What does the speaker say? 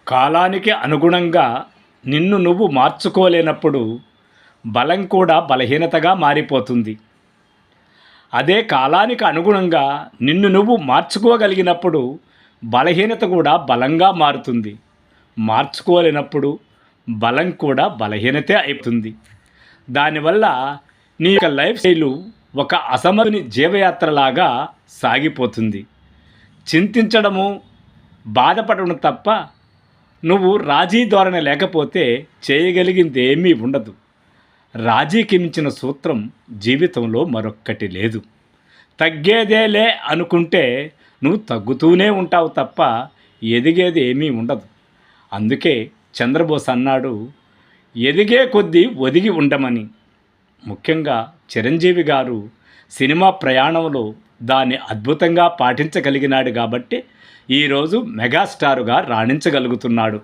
కాలానికి అనుగుణంగా నిన్ను నువ్వు మార్చుకోలేనప్పుడు బలం కూడా బలహీనతగా మారిపోతుంది. అదే కాలానికి అనుగుణంగా నిన్ను నువ్వు మార్చుకోగలిగినప్పుడు బలహీనత కూడా బలంగా మారుతుంది. మార్చుకోలేనప్పుడు బలం కూడా బలహీనతే అవుతుంది. దానివల్ల నీ యొక్క లైఫ్ స్టైలు ఒక అసమతుని జీవయాత్రలాగా సాగిపోతుంది. చింతించడము, బాధపడడం తప్ప నువ్వు రాజీ ధోరణి లేకపోతే చేయగలిగింది ఏమీ ఉండదు. రాజీకి మించిన సూత్రం జీవితంలో మరొక్కటి లేదు. తగ్గేదేలే అనుకుంటే నువ్వు తగ్గుతూనే ఉంటావు తప్ప ఎదిగేది ఏమీ ఉండదు. అందుకే చంద్రబోస్ అన్నాడు, ఎదిగే కొద్దీ ఒదిగి ఉండమని. ముఖ్యంగా చిరంజీవి గారు సినిమా ప్రయాణంలో దాన్ని అద్భుతంగా పాటించగలిగినాడు కాబట్టి ఈరోజు మెగాస్టారుగా రాణించగలుగుతున్నాడు.